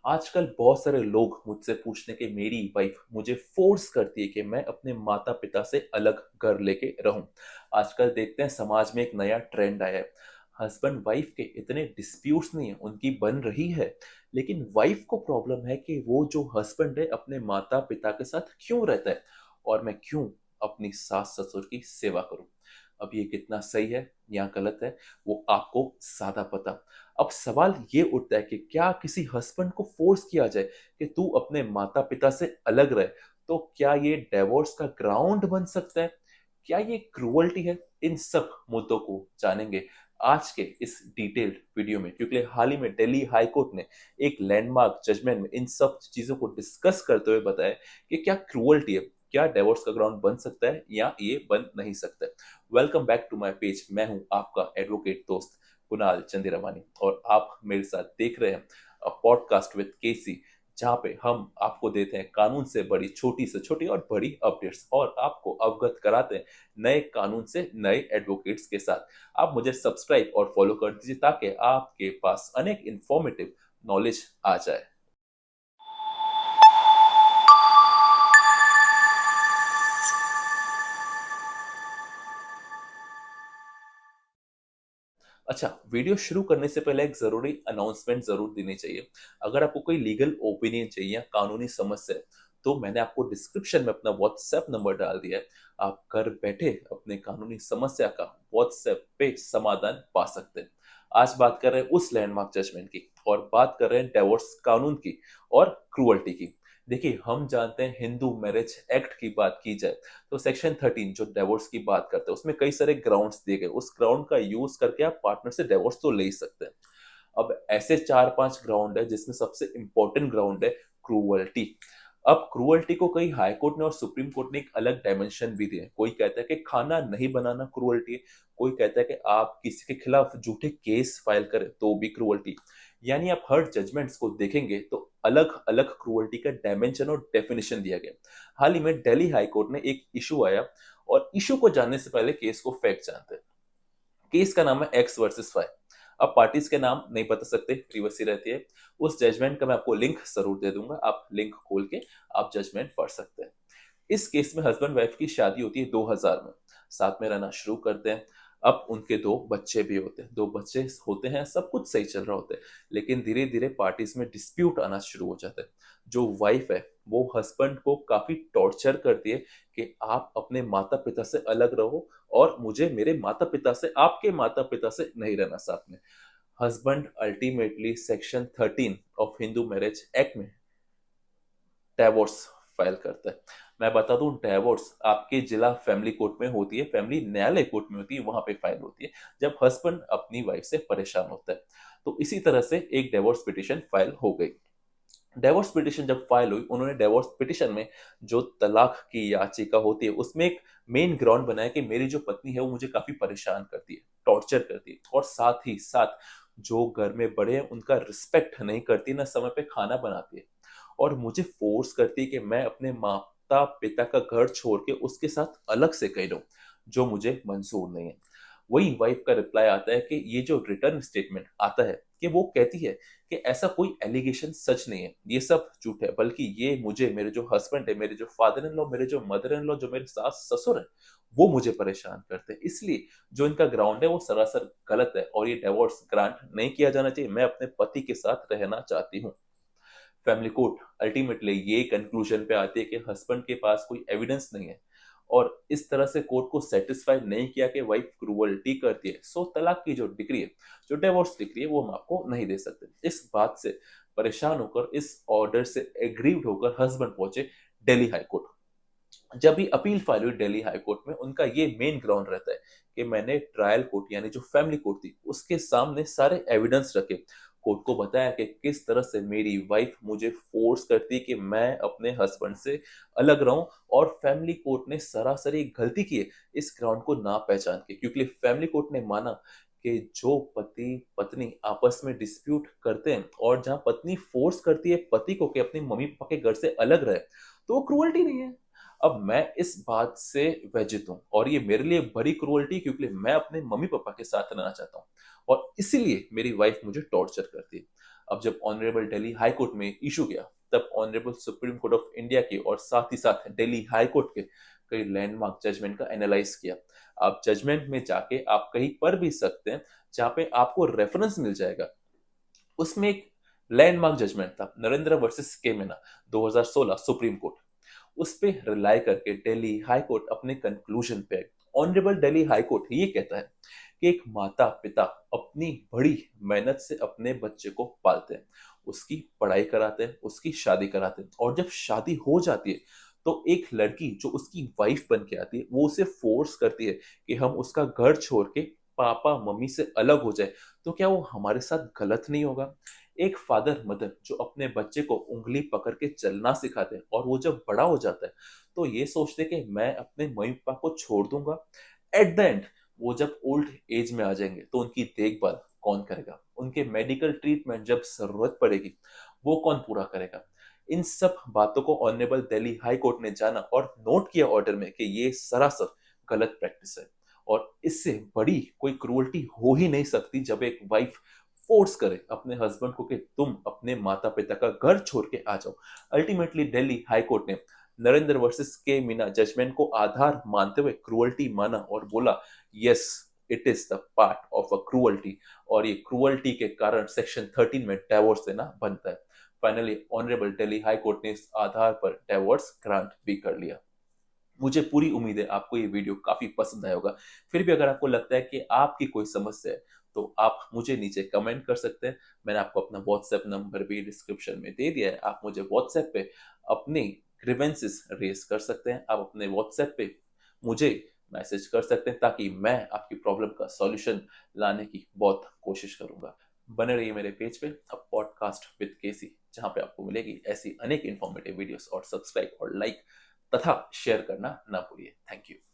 आजकल बहुत सारे लोग मुझसे पूछते हैं कि मेरी वाइफ मुझे फोर्स करती है कि मैं अपने माता पिता से अलग घर लेके रहूं। आजकल देखते हैं समाज में एक नया ट्रेंड आया है। हस्बैंड वाइफ के इतने डिस्प्यूट्स नहीं है, उनकी बन रही है, लेकिन वाइफ को प्रॉब्लम है कि वो जो हस्बैंड है अपने माता पिता के साथ क्यों रहता है और मैं क्यों अपनी सास ससुर की सेवा करूं। अब ये कितना सही है या गलत है, वो आपको ज्यादा पता। अब सवाल ये उठता है कि क्या किसी हस्बैंड को फोर्स किया जाए कि तू अपने माता पिता से अलग रहे, तो क्या ये डिवोर्स का ग्राउंड बन सकता है? क्या ये क्रूअल्टी है? इन सब मुद्दों को जानेंगे आज के इस डिटेल्ड वीडियो में, क्योंकि हाल ही में दिल्ली हाई कोर्ट ने एक लैंडमार्क जजमेंट में इन सब चीजों को डिस्कस करते हुए बताया कि क्या क्रूअल्टी है, क्या डिवोर्स का ग्राउंड बन सकता है या ये बन नहीं सकता है। Welcome back to my page. मैं हूं आपका एडवोकेट दोस्त कुणाल चंद्रमानी और आप मेरे साथ देख रहे हैं पॉडकास्ट विद केसी, जहां पे हम आपको देते हैं कानून से बड़ी छोटी से छोटी और बड़ी अपडेट्स और आपको अवगत कराते हैं नए कानून से नए एडवोकेट्स के साथ। आप मुझे सब्सक्राइब और फॉलो कर दीजिए ताकि आपके पास अनेक इंफॉर्मेटिव नॉलेज आ जाए। अच्छा, वीडियो शुरू करने से पहले एक जरूरी अनाउंसमेंट जरूर देनी चाहिए। अगर आपको कोई लीगल ओपिनियन चाहिए या कानूनी समस्या है, तो मैंने आपको डिस्क्रिप्शन में अपना व्हाट्सएप नंबर डाल दिया है। आप घर बैठे अपने कानूनी समस्या का व्हाट्सएप पे समाधान पा सकते हैं। आज बात कर रहे हैं उस लैंडमार्क जजमेंट की और बात कर रहे हैं डिवोर्स कानून की और क्रूअल्टी की। देखिए, हम जानते हैं हिंदू मैरिज एक्ट की बात की जाए तो सेक्शन 13 जो डिवोर्स की बात करते हैं उसमें कई सारे ग्राउंड्स दिए गए। उस ग्राउंड का यूज करके आप पार्टनर से डिवोर्स तो ले ही सकते हैं। अब ऐसे चार पांच ग्राउंड है जिसमें सबसे इंपॉर्टेंट ग्राउंड है क्रूअल्टी। अब क्रूअल्टी को कई हाई कोर्ट ने और सुप्रीम कोर्ट ने एक अलग डायमेंशन भी दिए। कोई कहता है कि खाना नहीं बनाना क्रूअल्टी है, कोई कहता है कि आप किसी के खिलाफ झूठे केस फाइल करें तो भी क्रूअल्टी। यानी आप हर जजमेंट्स को देखेंगे तो अलग अलग क्रूअल्टी का डायमेंशन और डेफिनेशन दिया गया। हाल ही में दिल्ली हाई कोर्ट में एक इशू आया और इशू को जानने से पहले केस को फैक्ट जानते हैं। केस का नाम है एक्स वर्सेस वाई। अब पार्टीज के नाम नहीं बता सकते, प्रिवेसी रहती है। उस जजमेंट का मैं आपको लिंक जरूर दे दूंगा, आप लिंक खोल के आप जजमेंट पढ़ सकते हैं। इस केस में हस्बैंड वाइफ की शादी होती है 2000 में, साथ में रहना शुरू करते हैं। अब उनके दो बच्चे भी होते हैं, दो बच्चे होते हैं, सब कुछ सही चल रहा होता है। लेकिन धीरे धीरे पार्टीज में डिस्प्यूट आना शुरू हो जाता है। जो वाइफ है वो हस्बैंड को काफी टॉर्चर करती है कि आप अपने माता पिता से अलग रहो और मुझे मेरे माता पिता से, आपके माता पिता से नहीं रहना साथ में। Husband ultimately section 13 of Hindu marriage act में डिवोर्स फाइल करता है। मैं बता दूं, डिवोर्स आपके जिला फैमिली कोर्ट में होती है, फैमिली न्यायालय कोर्ट में होती है, वहां पे फाइल होती है जब हस्बैंड अपनी वाइफ से परेशान होता है। तो इसी तरह से एक डिवोर्स पिटिशन फाइल हो गई। डिवोर्स पिटिशन जब फाइल हुई, उन्होंने डिवोर्स पिटिशन में जो तलाक की याचिका होती है उसमें एक मेन ग्राउंड बनाया कि मेरी जो पत्नी है वो मुझे काफी परेशान करती है, टॉर्चर करती है और साथ ही साथ जो घर में बड़े हैं उनका रिस्पेक्ट नहीं करती, ना समय पे खाना बनाती है और मुझे फोर्स करती है कि मैं अपने माता पिता का घर छोड़ के उसके साथ अलग से कहीं रहूं, जो मुझे मंजूर नहीं है। वही वाइफ का रिप्लाई आता है कि ये जो रिटर्न स्टेटमेंट आता है कि वो कहती है कि ऐसा कोई एलिगेशन सच नहीं है, ये सब झूठ है, बल्कि ये मुझे, मेरे जो हस्बैंड है, मेरे जो फादर इन लॉ, मेरे जो मदर इन लॉ, जो मेरे सास ससुर है, वो मुझे परेशान करते हैं। इसलिए जो इनका ग्राउंड है वो सरासर गलत है और ये डिवोर्स ग्रांट नहीं किया जाना चाहिए। मैं अपने पति के साथ रहना चाहती हूँ। फैमिली कोर्ट अल्टीमेटली ये कंक्लूजन पे आती है कि हस्बैंड के पास कोई एविडेंस नहीं है और इस तरह से कोर्ट को सेटिस्फाई नहीं किया कि वाइफ क्रूअल्टी करती है, सो तलाक की जो डिग्री है, जो डिवोर्स डिग्री है, वो हम आपको नहीं दे सकते। इस बात से परेशान होकर, इस ऑर्डर से एग्रीव्ड होकर हस्बैंड पहुंचे दिल्ली हाई कोर्ट। जब भी अपील फाइल हुई दिल्ली हाई कोर्ट में, उनका ये मेन ग्राउंड रहता है कि मैंने ट्रायल कोर्ट यानी जो फैमिली कोर्ट थी उसके सामने सारे एविडेंस रखे, कोर्ट को बताया कि किस तरह से मेरी वाइफ मुझे फोर्स करती है कि मैं अपने हस्बैंड से अलग रहूं और फैमिली कोर्ट ने सरासर एक गलती की है इस ग्राउंड को ना पहचान के, क्योंकि फैमिली कोर्ट ने माना कि जो पति पत्नी आपस में डिस्प्यूट करते हैं और जहां पत्नी फोर्स करती है पति को कि अपनी मम्मी पापा के घर से अलग रहे, तो वो क्रूअल्टी नहीं है। अब मैं इस बात से व्यथित हूँ और ये मेरे लिए बड़ी क्रूअल्टी, क्योंकि मैं अपने मम्मी पापा के साथ रहना चाहता हूँ और इसीलिए मेरी वाइफ मुझे टॉर्चर करती है। अब जब ऑनरेबल दिल्ली हाई कोर्ट में इशू गया, तब honourable supreme court of India के और साथ ही साथ दिल्ली हाई कोर्ट के कई लैंडमार्क जजमेंट का एनालाइज किया। आप जजमेंट में जाके आप कहीं पढ़ भी सकते हैं, जहां पे आपको रेफरेंस मिल जाएगा। उसमें एक लैंडमार्क जजमेंट था, नरेंद्र वर्सेस के मीना, 2016 सुप्रीम कोर्ट। उस पे रिलाई करके दिल्ली हाई कोर्ट अपने कंक्लूजन पे आई। ऑनरेबल दिल्ली हाई कोर्ट ये कहता है कि एक माता पिता अपनी बड़ी मेहनत से अपने बच्चे को पालते हैं, उसकी पढ़ाई कराते हैं, उसकी शादी कराते हैं, और जब शादी हो जाती है तो एक लड़की जो उसकी वाइफ बन के आती है वो उसे फोर्स करती है कि हम उसका घर छोड़ के पापा मम्मी से अलग हो जाए। तो क्या वो हमारे साथ गलत नहीं होगा? एक फादर मदर जो अपने बच्चे को उंगली पकड़ के चलना सिखाते हैं और वो जब बड़ा हो जाता है तो ये सोचते हैं कि मैं अपने मम्मी पापा को छोड़ दूंगा। एट द एंड वो जब ओल्ड एज में आ जाएंगे तो उनकी देखभाल कौन करेगा? उनके मेडिकल ट्रीटमेंट जब जरूरत पड़ेगी वो कौन पूरा करेगा? इन सब बातों को ऑनरेबल दिल्ली हाई कोर्ट ने जाना और नोट किया ऑर्डर में कि ये सरासर गलत प्रैक्टिस है और इससे बड़ी कोई क्रूअल्टी हो ही नहीं सकती जब एक वाइफ फोर्स करे अपने हस्बैंड को कि तुम अपने माता पिता का घर छोड़ के आ जाओ। अल्टीमेटली दिल्ली हाई कोर्ट ने नरेंद्र वर्सेस के मीना जजमेंट को आधार मानते हुए क्रूअल्टी माना और बोला yes, it is the part of a cruelty, और ये क्रूअल्टी के कारण सेक्शन 13 में डाइवोर्स देना बनता है। Finally honourable Delhi high court ने इस आधार पर डाइवोर्स ग्रांट भी कर लिया। मुझे पूरी उम्मीद है आपको ये वीडियो काफी पसंद आया होगा। फिर भी अगर आपको लगता है कि आपकी कोई समस्या है तो आप मुझे नीचे कमेंट कर सकते हैं। मैंने आपको अपना व्हाट्सएप नंबर भी डिस्क्रिप्शन में दे दिया है, आप मुझे व्हाट्सएप पे अपने ग्रीवेंसेस रेज कर सकते हैं। आप अपने व्हाट्सएप पे मुझे मैसेज कर सकते हैं ताकि मैं आपकी प्रॉब्लम का सॉल्यूशन लाने की बहुत कोशिश करूंगा। बने रहिए मेरे पेज पे अब पॉडकास्ट विद केसी, जहां पे आपको मिलेगी ऐसी अनेक इंफॉर्मेटिव वीडियोस, और सब्सक्राइब और लाइक तथा शेयर करना ना भूलिए। Thank you.